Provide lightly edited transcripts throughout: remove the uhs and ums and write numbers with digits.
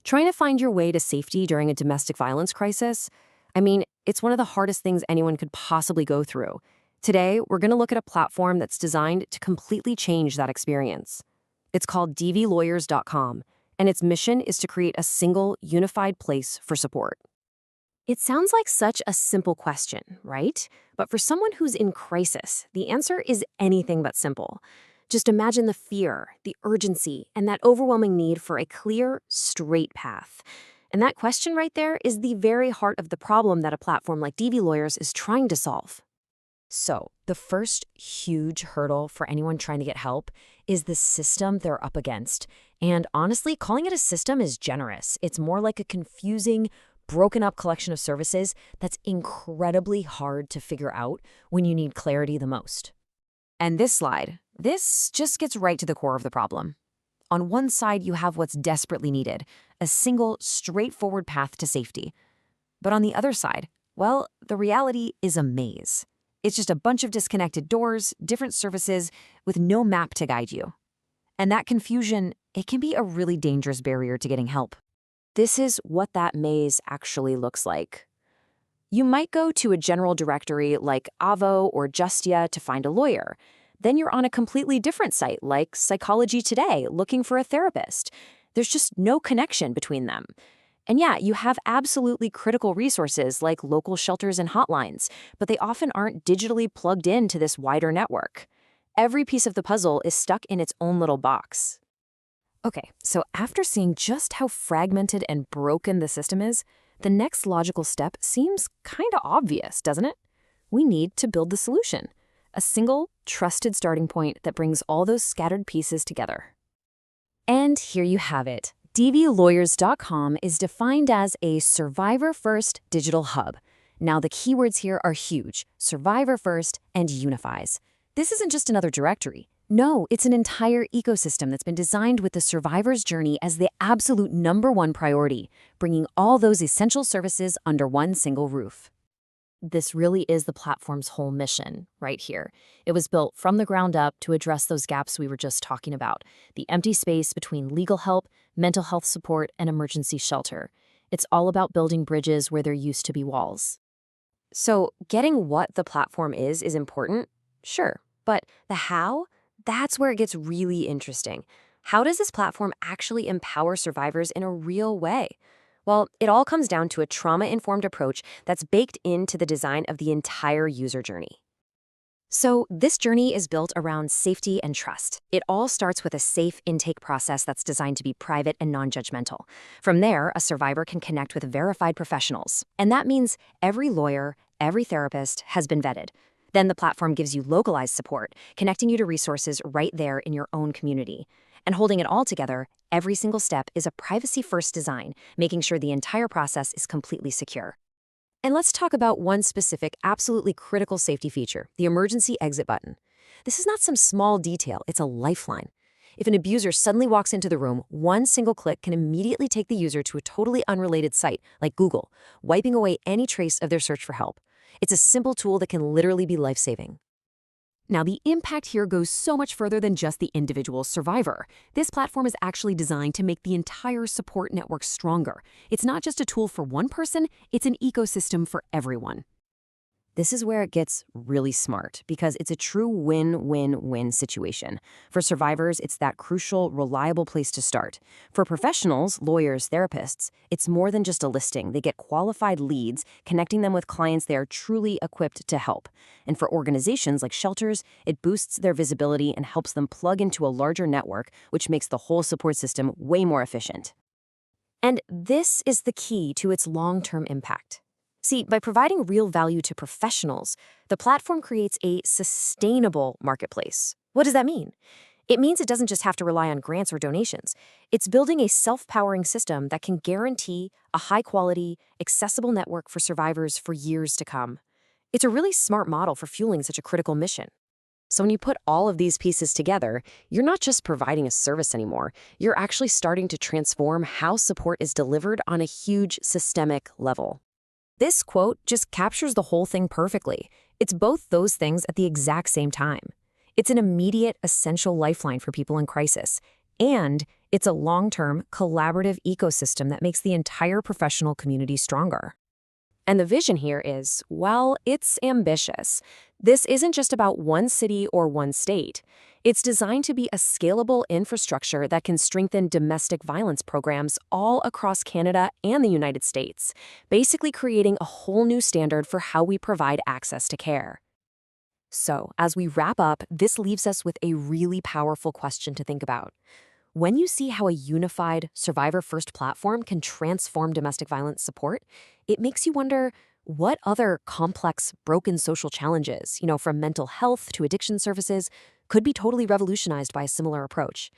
Trying to find your way to safety during a domestic violence crisis? I mean, it's one of the hardest things anyone could possibly go through. Today, we're going to look at a platform that's designed to completely change that experience. It's called DVLawyers.com, and its mission is to create a single, unified place for support. It sounds like such a simple question, right? But for someone who's in crisis, the answer is anything but simple. Just imagine the fear, the urgency, and that overwhelming need for a clear, straight path. And that question right there is the very heart of the problem that a platform like DVLawyers is trying to solve. So, the first huge hurdle for anyone trying to get help is the system they're up against. And honestly, calling it a system is generous. It's more like a confusing, broken up collection of services that's incredibly hard to figure out when you need clarity the most. And this just gets right to the core of the problem. On one side, you have what's desperately needed, a single, straightforward path to safety. But on the other side, well, the reality is a maze. It's just a bunch of disconnected doors, different services, with no map to guide you. And that confusion, it can be a really dangerous barrier to getting help. This is what that maze actually looks like. You might go to a general directory like Avvo or Justia to find a lawyer. Then you're on a completely different site like PsychologyToday looking for a therapist. There's just no connection between them. And yeah, you have absolutely critical resources like local shelters and hotlines, but they often aren't digitally plugged into this wider network. Every piece of the puzzle is stuck in its own little box. Okay, so after seeing just how fragmented and broken the system is, the next logical step seems kind of obvious, doesn't it? We need to build the solution, a single, trusted starting point that brings all those scattered pieces together. And here you have it. DVLawyers.com is defined as a survivor-first digital hub. Now, the keywords here are huge: survivor-first and unifies. This isn't just another directory. No, it's an entire ecosystem that's been designed with the survivor's journey as the absolute #1 priority, bringing all those essential services under one single roof. This really is the platform's whole mission right here. It was built from the ground up to address those gaps we were just talking about, the empty space between legal help, mental health support, and emergency shelter. It's all about building bridges where there used to be walls. So, getting what the platform is important, sure, but the how? That's where it gets really interesting. How does this platform actually empower survivors in a real way? Well, it all comes down to a trauma-informed approach that's baked into the design of the entire user journey. So this journey is built around safety and trust. It all starts with a safe intake process that's designed to be private and non-judgmental. From there, a survivor can connect with verified professionals. And that means every lawyer, every therapist has been vetted. Then the platform gives you localized support, connecting you to resources right there in your own community. And holding it all together, every single step is a privacy-first design, making sure the entire process is completely secure. And let's talk about one specific, absolutely critical safety feature, the emergency exit button. This is not some small detail, it's a lifeline. If an abuser suddenly walks into the room, one single click can immediately take the user to a totally unrelated site, like Google, wiping away any trace of their search for help. It's a simple tool that can literally be life-saving. Now, the impact here goes so much further than just the individual survivor. This platform is actually designed to make the entire support network stronger. It's not just a tool for one person, it's an ecosystem for everyone. This is where it gets really smart, because it's a true win-win-win situation. For survivors, it's that crucial, reliable place to start. For professionals, lawyers, therapists, it's more than just a listing. They get qualified leads, connecting them with clients they are truly equipped to help. And for organizations like shelters, it boosts their visibility and helps them plug into a larger network, which makes the whole support system way more efficient. And this is the key to its long-term impact. See, by providing real value to professionals, the platform creates a sustainable marketplace. What does that mean? It means it doesn't just have to rely on grants or donations. It's building a self-powering system that can guarantee a high-quality, accessible network for survivors for years to come. It's a really smart model for fueling such a critical mission. So when you put all of these pieces together, you're not just providing a service anymore. You're actually starting to transform how support is delivered on a huge systemic level. This quote just captures the whole thing perfectly. It's both those things at the exact same time. It's an immediate, essential lifeline for people in crisis, And it's a long-term, collaborative ecosystem that makes the entire professional community stronger. And the vision here is, well, it's ambitious. This isn't just about one city or one state. It's designed to be a scalable infrastructure that can strengthen domestic violence programs all across Canada and the United States, basically creating a whole new standard for how we provide access to care. So, as we wrap up, this leaves us with a really powerful question to think about. When you see how a unified, survivor-first platform can transform domestic violence support, it makes you wonder, what other complex, broken social challenges, from mental health to addiction services, could be totally revolutionized by a similar approach?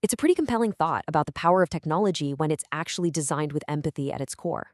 It's a pretty compelling thought about the power of technology when it's actually designed with empathy at its core.